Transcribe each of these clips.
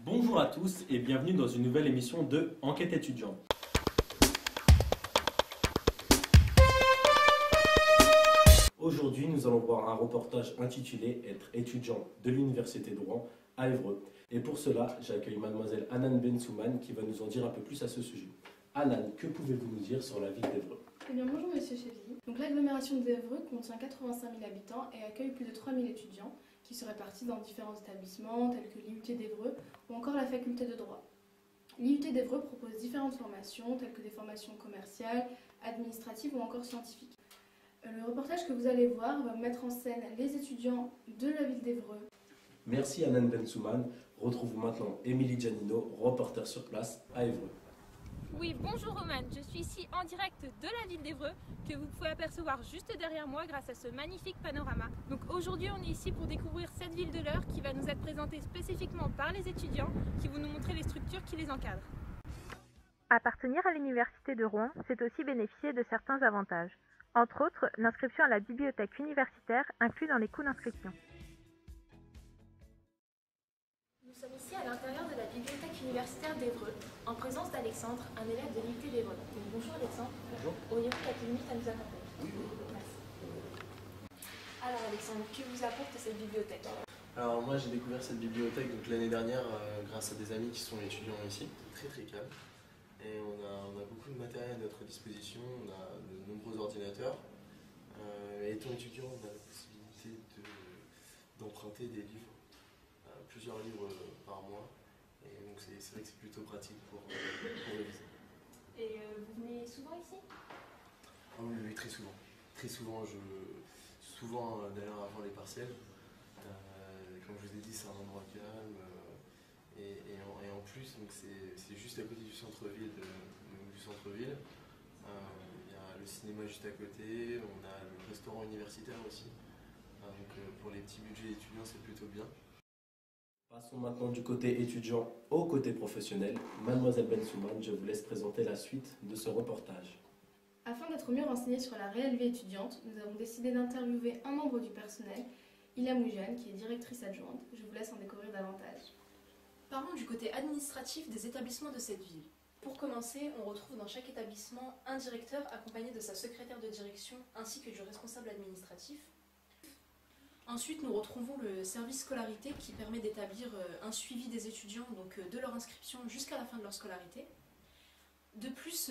Bonjour à tous et bienvenue dans une nouvelle émission de Enquête étudiante. Aujourd'hui, nous allons voir un reportage intitulé « Être étudiant de l'Université de Rouen à Évreux ». Et pour cela, j'accueille mademoiselle Hanan Bensouman qui va nous en dire un peu plus à ce sujet. Hanan, que pouvez-vous nous dire sur la ville d'Évreux? Eh bien, bonjour Monsieur Chevy. Donc l'agglomération d'Évreux contient 85 000 habitants et accueille plus de 3 000 étudiants qui se répartissent dans différents établissements tels que l'IUT d'Évreux ou encore la faculté de droit. L'IUT d'Évreux propose différentes formations telles que des formations commerciales, administratives ou encore scientifiques. Le reportage que vous allez voir va mettre en scène les étudiants de la ville d'Évreux. Merci Hanan Bensouman. Retrouvons maintenant Émilie Giannino, reporter sur place à Évreux. Oui, bonjour Romane, je suis ici en direct de la ville d'Évreux que vous pouvez apercevoir juste derrière moi grâce à ce magnifique panorama. Donc aujourd'hui on est ici pour découvrir cette ville de l'Eure qui va nous être présentée spécifiquement par les étudiants qui vont nous montrer les structures qui les encadrent. Appartenir à l'Université de Rouen, c'est aussi bénéficier de certains avantages. Entre autres, l'inscription à la bibliothèque universitaire inclue dans les coûts d'inscription. Nous sommes ici à l'intérieur de la bibliothèque universitaire d'Évreux, en présence d'Alexandre, un élève de l'IUT d'Évreux. Bonjour Alexandre. Bonjour. Auriez-vous quelques minutes à nous accompagner? Oui. Merci. Alors Alexandre, que vous apporte cette bibliothèque? Alors moi j'ai découvert cette bibliothèque l'année dernière grâce à des amis qui sont étudiants ici, très calme. Et on a beaucoup de matériel à notre disposition, on a de nombreux ordinateurs. Étant étudiant, on a la possibilité d'emprunter des livres, plusieurs livres par mois. Et donc c'est vrai que c'est plutôt pratique pour réviser. Et vous venez souvent ici? Ah oui, très souvent. Très souvent, d'ailleurs avant les partiels. Comme je vous ai dit, c'est un endroit calme. Et en plus, c'est juste à côté du centre-ville. Il y a le cinéma juste à côté, on a le restaurant universitaire aussi. Pour les petits budgets étudiants, c'est plutôt bien. Passons maintenant du côté étudiant au côté professionnel. Mademoiselle Bensouman, je vous laisse présenter la suite de ce reportage. Afin d'être mieux renseignés sur la réelle vie étudiante, nous avons décidé d'interviewer un membre du personnel, Ila Moujane, qui est directrice adjointe. Je vous laisse en découvrir davantage. Parlons du côté administratif des établissements de cette ville. Pour commencer, on retrouve dans chaque établissement un directeur accompagné de sa secrétaire de direction ainsi que du responsable administratif. Ensuite, nous retrouvons le service scolarité qui permet d'établir un suivi des étudiants, donc de leur inscription jusqu'à la fin de leur scolarité. De plus,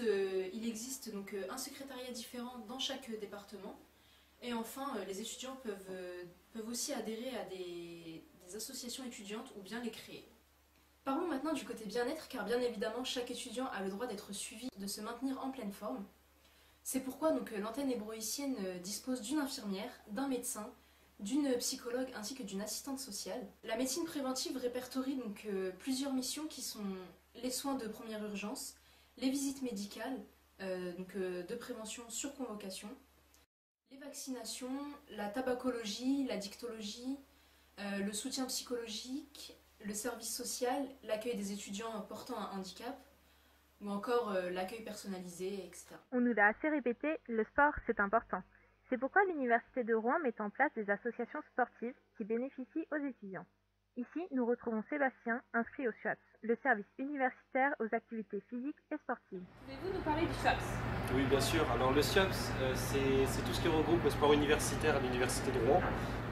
il existe donc un secrétariat différent dans chaque département. Et enfin, les étudiants peuvent aussi adhérer à des associations étudiantes ou bien les créer. Parlons maintenant du côté bien-être, car bien évidemment, chaque étudiant a le droit d'être suivi, de se maintenir en pleine forme. C'est pourquoi l'antenne hébroïcienne dispose d'une infirmière, d'un médecin, d'une psychologue ainsi que d'une assistante sociale. La médecine préventive répertorie plusieurs missions qui sont les soins de première urgence, les visites médicales, de prévention sur convocation, les vaccinations, la tabacologie, la dictologie, le soutien psychologique, le service social, l'accueil des étudiants portant un handicap, ou encore l'accueil personnalisé, etc. On nous l'a assez répété, le sport c'est important. C'est pourquoi l'Université de Rouen met en place des associations sportives qui bénéficient aux étudiants. Ici, nous retrouvons Sébastien, inscrit au SUAPS, le service universitaire aux activités physiques et sportives. Pouvez-vous nous parler du SUAPS? Oui, bien sûr. Alors le SUAPS, c'est tout ce qui regroupe le sport universitaire à l'Université de Rouen.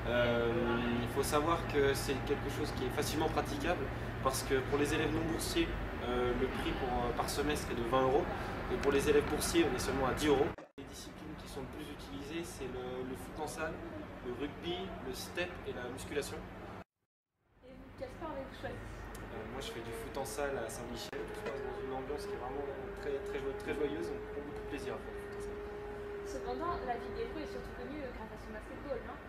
Il faut savoir que c'est quelque chose qui est facilement praticable parce que pour les élèves non boursiers, le prix par semestre est de 20 €. Et pour les élèves boursiers, on est seulement à 10 €. Les disciplines qui sont le plus utilisées, c'est le foot en salle, le rugby, le step et la musculation. Et vous, quel sport avez-vous choisi? Moi, je fais du foot en salle à Saint-Michel. Tout se passe dans une ambiance qui est vraiment très joyeuse. On prend beaucoup de plaisir à faire du foot en salle. Cependant, la ville d'Évreux est surtout connue grâce à son basketball, non?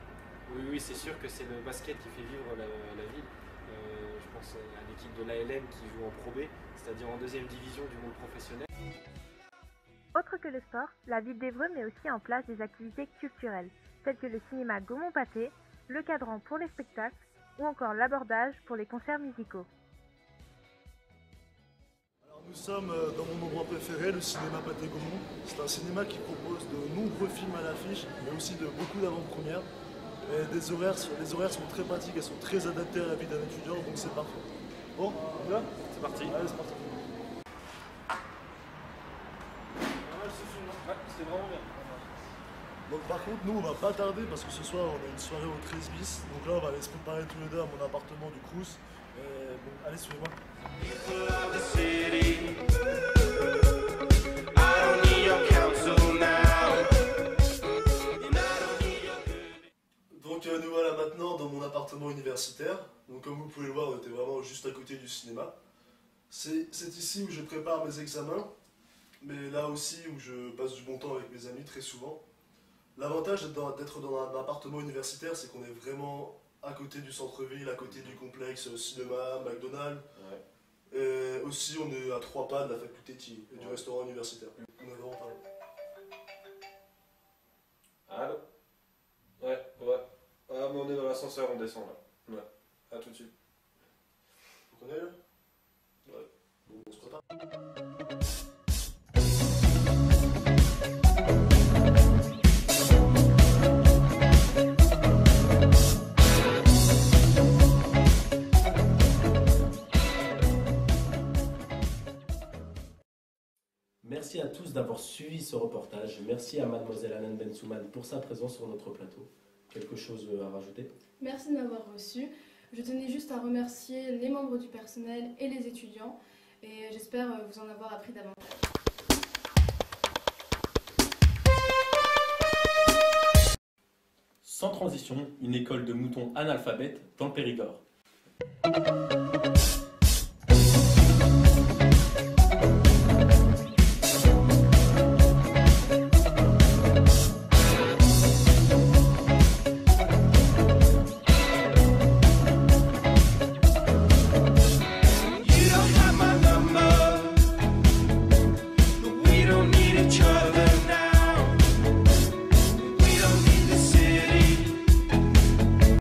Oui, c'est sûr que c'est le basket qui fait vivre la ville. Je pense à l'équipe de l'ALM qui joue en Pro B, c'est-à-dire en deuxième division du monde professionnel. Autre que le sport, la ville d'Évreux met aussi en place des activités culturelles, telles que le cinéma Gaumont-Pâté, le cadran pour les spectacles ou encore l'abordage pour les concerts musicaux. Alors nous sommes dans mon endroit préféré, le cinéma Pâté-Gaumont. C'est un cinéma qui propose de nombreux films à l'affiche, mais aussi de beaucoup d'avant-premières. Les horaires sont très pratiques, elles sont très adaptées à la vie d'un étudiant, donc c'est parfait. Bon, on y va? C'est parti. Allez, c'est parti. Ouais, c'était vraiment bien. Donc par contre, nous on va pas tarder parce que ce soir on a une soirée au 13 bis. Donc là on va aller se préparer tous les deux à mon appartement du Crous. Bon, allez, suivez-moi. Donc nous voilà maintenant dans mon appartement universitaire. Donc comme vous pouvez le voir, on était vraiment juste à côté du cinéma. C'est ici où je prépare mes examens, mais là aussi où je passe du bon temps avec mes amis très souvent. L'avantage d'être dans un appartement universitaire, c'est qu'on est vraiment à côté du centre-ville, à côté du complexe cinéma, McDonald's. Ouais. Et aussi, on est à 3 pas de la faculté TI et du restaurant universitaire. On est vraiment parlé. Allô? Ouais. Ah, mais on est dans l'ascenseur, on descend là. Ouais. À tout de suite. Vous connaissez là? Ouais. Bon, on se prépare. Merci à tous d'avoir suivi ce reportage. Merci à mademoiselle Hanan Bensouman pour sa présence sur notre plateau. Quelque chose à rajouter? Merci de m'avoir reçu. Je tenais juste à remercier les membres du personnel et les étudiants et j'espère vous en avoir appris davantage. Sans transition, une école de moutons analphabètes dans le Périgord.